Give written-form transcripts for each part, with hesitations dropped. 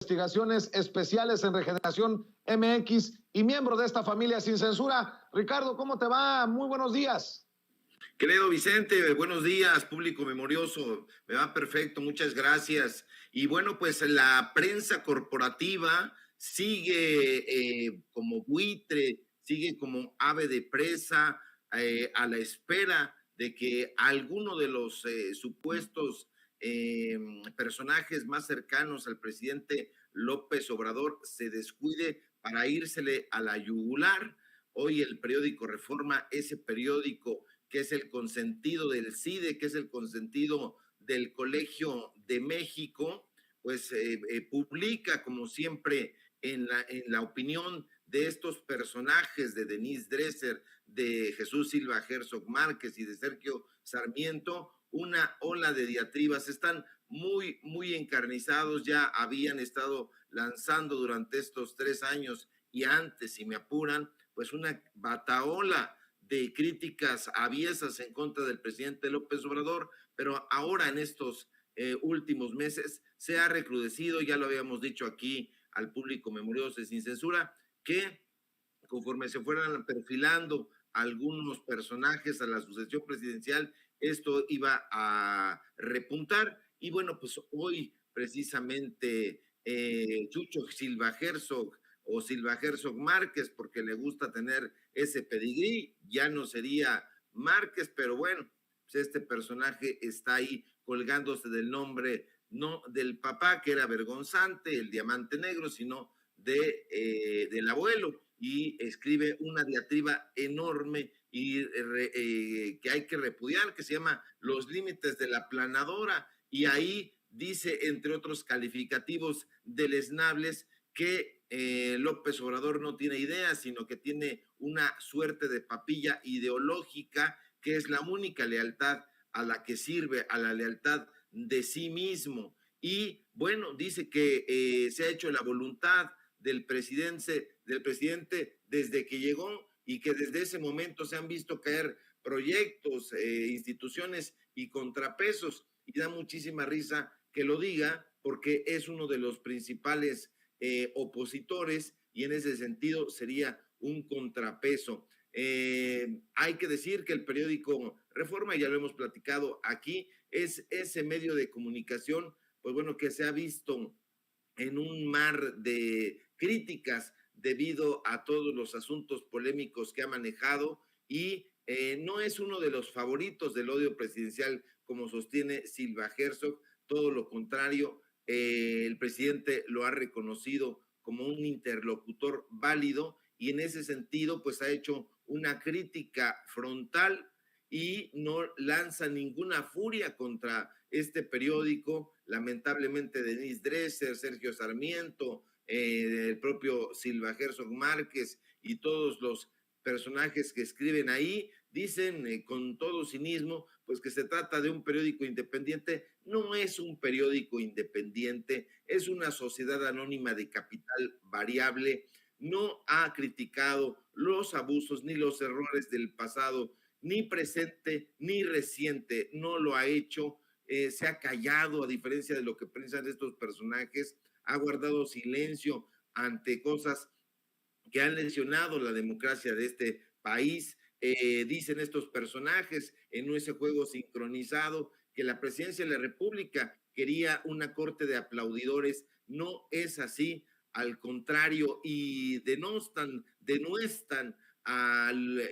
Investigaciones especiales en Regeneración MX y miembro de esta familia sin censura. Ricardo, ¿cómo te va? Muy buenos días. Querido Vicente, buenos días, público memorioso, me va perfecto, muchas gracias. Y bueno, pues la prensa corporativa sigue como buitre, sigue como ave de presa, a la espera de que alguno de los supuestos personajes más cercanos al presidente López Obrador se descuide para írsele a la yugular. Hoy el periódico Reforma, ese periódico que es el consentido del CIDE, que es el consentido del Colegio de México, pues publica, como siempre, en la opinión de estos personajes, de Denise Dresser, de Jesús Silva Herzog Márquez y de Sergio Sarmiento, una ola de diatribas. Están muy encarnizados, ya habían estado lanzando durante estos 3 años y antes, si me apuran, pues una bataola de críticas aviesas en contra del presidente López Obrador, pero ahora en estos últimos meses se ha recrudecido, ya lo habíamos dicho aquí al público memorioso y sin censura, que conforme se fueran perfilando algunos personajes a la sucesión presidencial, esto iba a repuntar. Y bueno, pues hoy precisamente Chucho Silva Herzog o Silva Herzog Márquez, porque le gusta tener ese pedigrí, ya no sería Márquez, pero bueno, pues este personaje está ahí colgándose del nombre, no del papá, que era vergonzante, el diamante negro, sino del abuelo, y escribe una diatriba enorme y que hay que repudiar, que se llama Los límites de la planadora, y ahí dice, entre otros calificativos deleznables, que López Obrador no tiene idea, sino que tiene una suerte de papilla ideológica, que es la única lealtad a la que sirve, a la lealtad de sí mismo. Y bueno, dice que se ha hecho la voluntad del presidente desde que llegó, y que desde ese momento se han visto caer proyectos, instituciones y contrapesos, y da muchísima risa que lo diga, porque es uno de los principales opositores, y en ese sentido sería un contrapeso. Hay que decir que el periódico Reforma, ya lo hemos platicado aquí, es ese medio de comunicación, pues bueno, que se ha visto en un mar de críticas debido a todos los asuntos polémicos que ha manejado, y no es uno de los favoritos del odio presidencial, como sostiene Silva Herzog, todo lo contrario. El presidente lo ha reconocido como un interlocutor válido, y en ese sentido pues ha hecho una crítica frontal y no lanza ninguna furia contra este periódico. Lamentablemente Denise Dresser, Sergio Sarmiento, el propio Silva Herzog Márquez y todos los personajes que escriben ahí dicen con todo cinismo pues que se trata de un periódico independiente. No es un periódico independiente, es una sociedad anónima de capital variable. No ha criticado los abusos ni los errores del pasado, ni presente ni reciente, no lo ha hecho. Se ha callado, a diferencia de lo que piensan estos personajes, ha guardado silencio ante cosas que han lesionado la democracia de este país. Dicen estos personajes en ese juego sincronizado que la presidencia de la República quería una corte de aplaudidores. No es así, al contrario, y denuestan al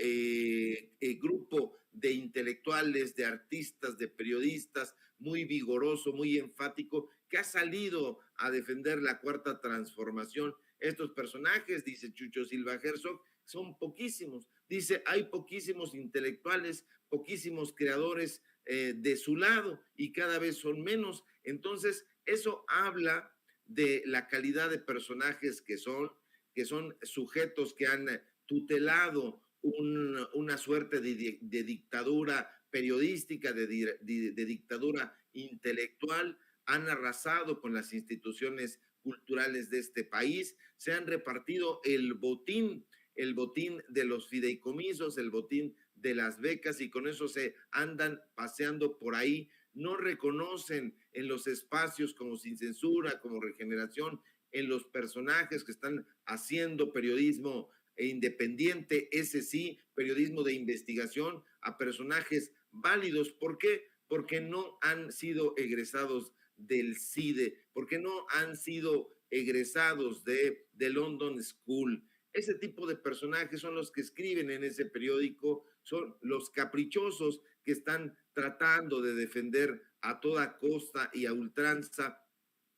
grupo de intelectuales, de artistas, de periodistas, muy vigoroso, muy enfático, que ha salido a defender la cuarta transformación. Estos personajes, dice Chucho Silva Herzog, son poquísimos. Dice, hay poquísimos intelectuales, poquísimos creadores de su lado, y cada vez son menos. Entonces, eso habla de la calidad de personajes que son sujetos que han tutelado una suerte de dictadura periodística, de dictadura intelectual, han arrasado con las instituciones culturales de este país, se han repartido el botín de los fideicomisos, el botín de las becas, y con eso se andan paseando por ahí. No reconocen en los espacios como Sin Censura, como Regeneración en los personajes que están haciendo periodismo independiente, ese sí, periodismo de investigación, a personajes válidos. ¿Por qué? Porque no han sido egresados del CIDE, porque no han sido egresados de London School. Ese tipo de personajes son los que escriben en ese periódico, son los caprichosos que están tratando de defender a toda costa y a ultranza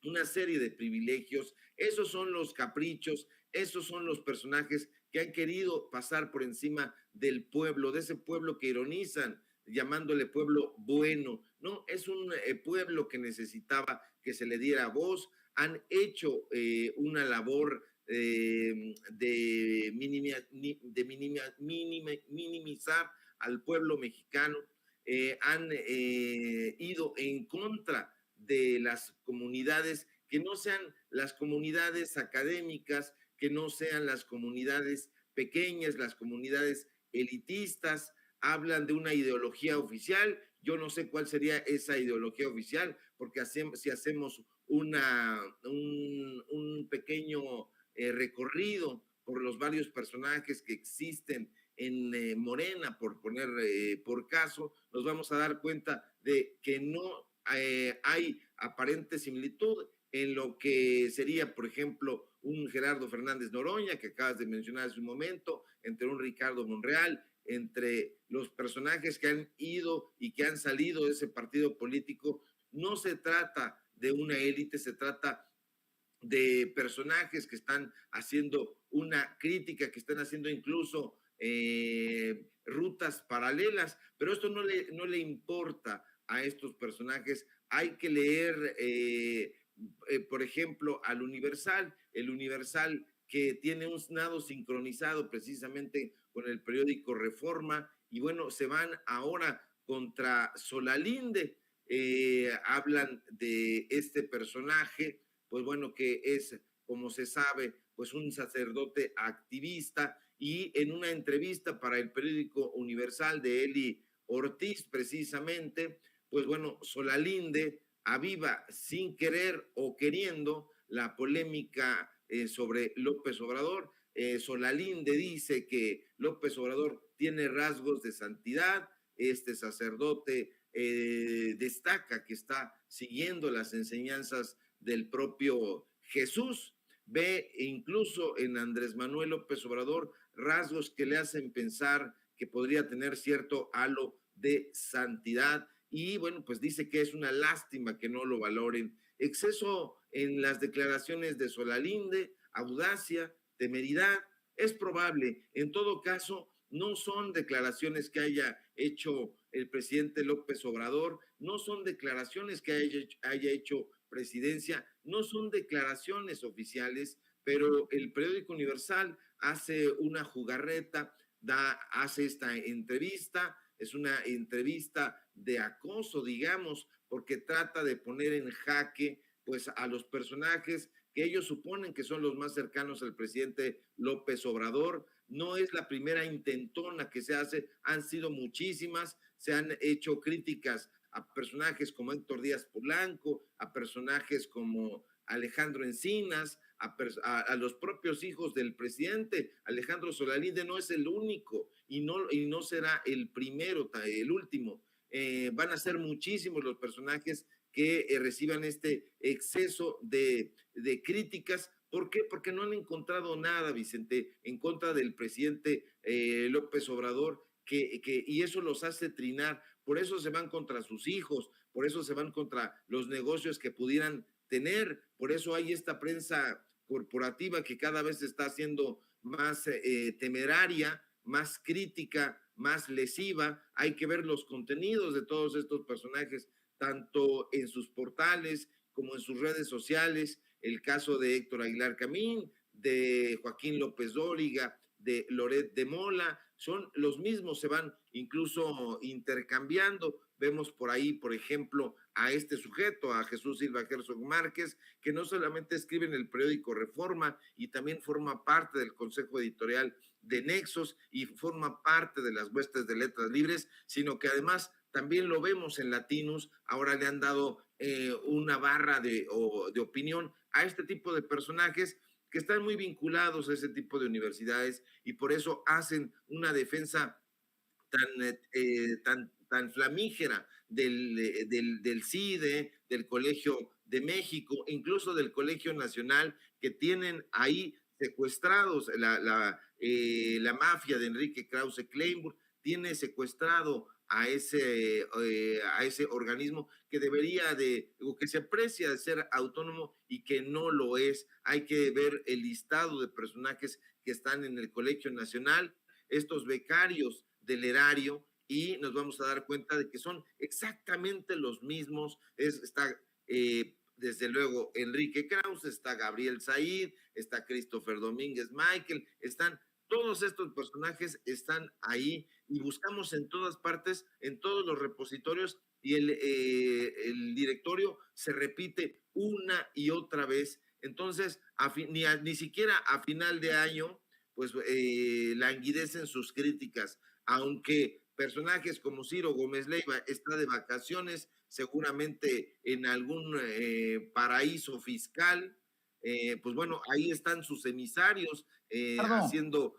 una serie de privilegios. Esos son los caprichos, esos son los personajes que han querido pasar por encima del pueblo, de ese pueblo que ironizan llamándole pueblo bueno. No, es un pueblo que necesitaba que se le diera voz. Han hecho una labor de minimizar al pueblo mexicano. Han ido en contra de las comunidades que no sean las comunidades académicas, que no sean las comunidades pequeñas, las comunidades elitistas. Hablan de una ideología oficial. Yo no sé cuál sería esa ideología oficial, porque si hacemos un pequeño recorrido por los varios personajes que existen en Morena, por poner por caso, nos vamos a dar cuenta de que no hay aparente similitud en lo que sería, por ejemplo, un Gerardo Fernández Noroña, que acabas de mencionar hace un momento, entre un Ricardo Monreal, entre los personajes que han ido y que han salido de ese partido político. No se trata de una élite, se trata de personajes que están haciendo una crítica, que están haciendo incluso rutas paralelas, pero esto no le importa a estos personajes. Hay que leer, por ejemplo, al Universal, el Universal que tiene un nado sincronizado precisamente con el periódico Reforma, y bueno, se van ahora contra Solalinde. Hablan de este personaje, pues bueno, que es, como se sabe, pues un sacerdote activista, y en una entrevista para el periódico Universal de Eli Ortiz, precisamente, pues bueno, Solalinde aviva sin querer o queriendo la polémica sobre López Obrador. Solalinde dice que López Obrador tiene rasgos de santidad. Este sacerdote destaca que está siguiendo las enseñanzas del propio Jesús. Ve incluso en Andrés Manuel López Obrador rasgos que le hacen pensar que podría tener cierto halo de santidad, y bueno, pues dice que es una lástima que no lo valoren. Exceso en las declaraciones de Solalinde, audacia, temeridad, es probable. En todo caso, no son declaraciones que haya hecho el presidente López Obrador, no son declaraciones que haya hecho presidencia, no son declaraciones oficiales, pero el periódico Universal hace una jugarreta, hace esta entrevista. Es una entrevista de acoso, digamos, porque trata de poner en jaque pues a los personajes que ellos suponen que son los más cercanos al presidente López Obrador. No es la primera intentona que se hace, han sido muchísimas, se han hecho críticas a personajes como Héctor Díaz Polanco, a personajes como Alejandro Encinas, a los propios hijos del presidente. Alejandro Solalinde no es el único y no será el primero, el último. Van a ser muchísimos los personajes que reciban este exceso de críticas. ¿Por qué? Porque no han encontrado nada, Vicente, en contra del presidente López Obrador, y eso los hace trinar. Por eso se van contra sus hijos, por eso se van contra los negocios que pudieran tener. Por eso hay esta prensa corporativa que cada vez se está haciendo más temeraria, más crítica, más lesiva. Hay que ver los contenidos de todos estos personajes, tanto en sus portales como en sus redes sociales. El caso de Héctor Aguilar Camín, de Joaquín López Dóriga, de Loret de Mola, son los mismos, se van incluso intercambiando. Vemos por ahí, por ejemplo, a este sujeto, a Jesús Silva Herzog Márquez, que no solamente escribe en el periódico Reforma, y también forma parte del consejo editorial de Nexos y forma parte de las huestes de Letras Libres, sino que además también lo vemos en Latinos. Ahora le han dado una barra de opinión a este tipo de personajes que están muy vinculados a ese tipo de universidades y por eso hacen una defensa tan flamígera del CIDE, del Colegio de México, incluso del Colegio Nacional, que tienen ahí secuestrados la mafia de Enrique Krause Kleinburg, tiene secuestrado a ese organismo que debería o que se aprecia de ser autónomo y que no lo es. Hay que ver el listado de personajes que están en el Colegio Nacional, estos becarios del erario, y nos vamos a dar cuenta de que son exactamente los mismos. Está desde luego Enrique Krause, está Gabriel Said, está Christopher Domínguez Michael, están todos estos personajes están ahí y buscamos en todas partes, en todos los repositorios, y el directorio se repite una y otra vez. Entonces, ni siquiera a final de año, pues languidecen sus críticas, aunque personajes como Ciro Gómez Leiva está de vacaciones, seguramente en algún paraíso fiscal. Pues bueno, ahí están sus emisarios haciendo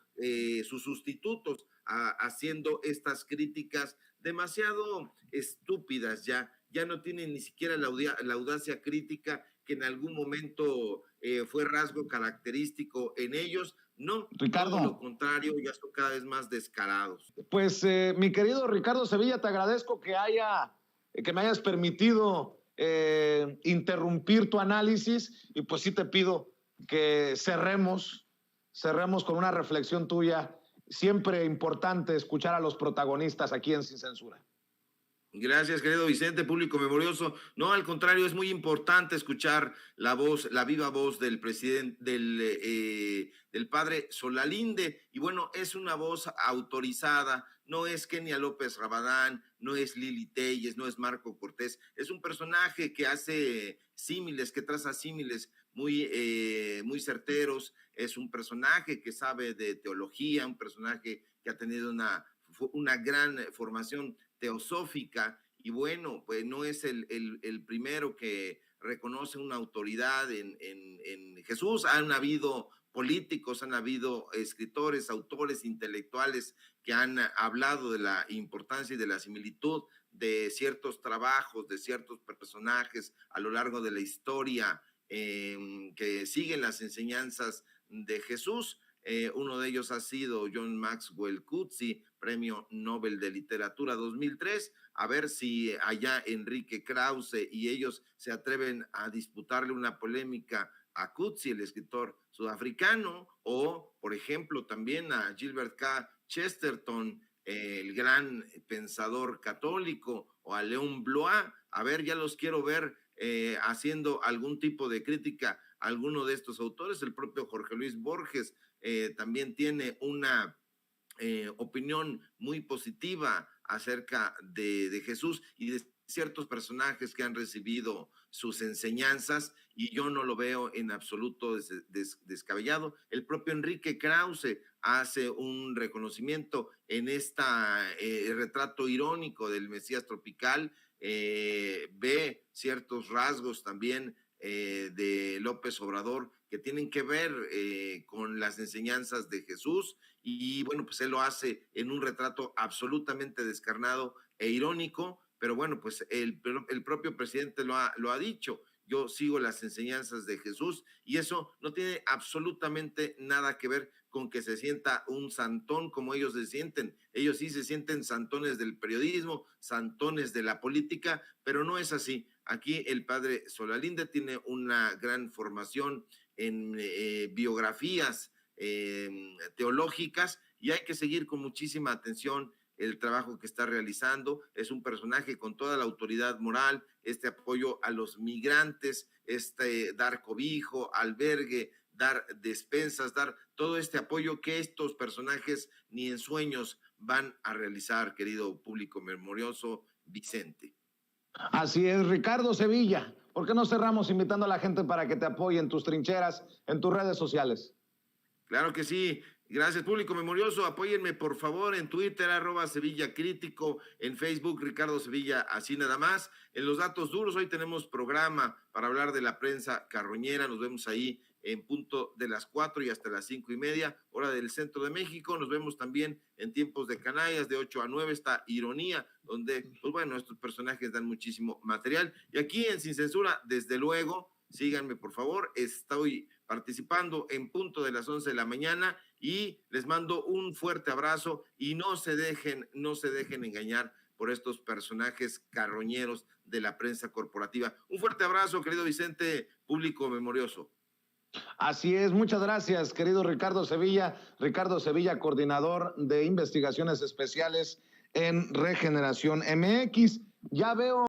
sus sustitutos, haciendo estas críticas demasiado estúpidas ya no tienen ni siquiera la audacia crítica que en algún momento fue rasgo característico en ellos. No, Ricardo, todo lo contrario, ya son cada vez más descarados. Pues mi querido Ricardo Sevilla, te agradezco que me hayas permitido interrumpir tu análisis y pues sí te pido que cerremos con una reflexión tuya. Siempre importante escuchar a los protagonistas aquí en Sin Censura. Gracias, querido Vicente, público memorioso. No, al contrario, es muy importante escuchar la viva voz del presidente, del padre Solalinde. Y bueno, es una voz autorizada, no es Kenia López Rabadán, no es Lili Telles, no es Marco Cortés. Es un personaje que hace símiles, que traza símiles muy certeros. Es un personaje que sabe de teología, un personaje que ha tenido una gran formación teosófica, y bueno, pues no es el primero que reconoce una autoridad en Jesús. Han habido políticos, han habido escritores, autores, intelectuales que han hablado de la importancia y de la similitud de ciertos trabajos, de ciertos personajes a lo largo de la historia que siguen las enseñanzas de Jesús. Uno de ellos ha sido John Maxwell Coetzee, Premio Nobel de Literatura 2003. A ver si allá Enrique Krause y ellos se atreven a disputarle una polémica a Coetzee, el escritor sudafricano, o, por ejemplo, también a Gilbert K. Chesterton, el gran pensador católico, o a León Blois. A ver, ya los quiero ver haciendo algún tipo de crítica a alguno de estos autores. El propio Jorge Luis Borges también tiene una opinión muy positiva acerca de Jesús y de ciertos personajes que han recibido sus enseñanzas, y yo no lo veo en absoluto descabellado. El propio Enrique Krause hace un reconocimiento en retrato irónico del Mesías tropical, ve ciertos rasgos también de López Obrador que tienen que ver con las enseñanzas de Jesús, y bueno, pues él lo hace en un retrato absolutamente descarnado e irónico, pero bueno, pues el propio presidente lo ha dicho: yo sigo las enseñanzas de Jesús, y eso no tiene absolutamente nada que ver con que se sienta un santón como ellos se sienten. Ellos sí se sienten santones del periodismo, santones de la política, pero no es así. Aquí el padre Solalinde tiene una gran formación en biografías teológicas, y hay que seguir con muchísima atención el trabajo que está realizando. Es un personaje con toda la autoridad moral, este apoyo a los migrantes, dar cobijo, albergue, dar despensas, dar todo este apoyo que estos personajes ni en sueños van a realizar, querido público memorioso Vicente. Así es, Ricardo Sevilla. ¿Por qué no cerramos invitando a la gente para que te apoye en tus trincheras, en tus redes sociales? Claro que sí. Gracias, público memorioso. Apóyenme, por favor, en Twitter, @Sevilla Crítico, en Facebook, Ricardo Sevilla, así nada más. En los datos duros, hoy tenemos programa para hablar de la prensa carroñera. Nos vemos ahí en punto de las 4 y hasta las 5:30, hora del centro de México. Nos vemos también en tiempos de canallas, de 8 a 9, está Ironía, donde, pues bueno, estos personajes dan muchísimo material. Y aquí en Sin Censura, desde luego, síganme, por favor. Estoy participando en punto de las 11 de la mañana y les mando un fuerte abrazo y no se dejen engañar por estos personajes carroñeros de la prensa corporativa. Un fuerte abrazo, querido Vicente, público memorioso. Así es, muchas gracias, querido Ricardo Sevilla, coordinador de investigaciones especiales en Regeneración MX. Ya veo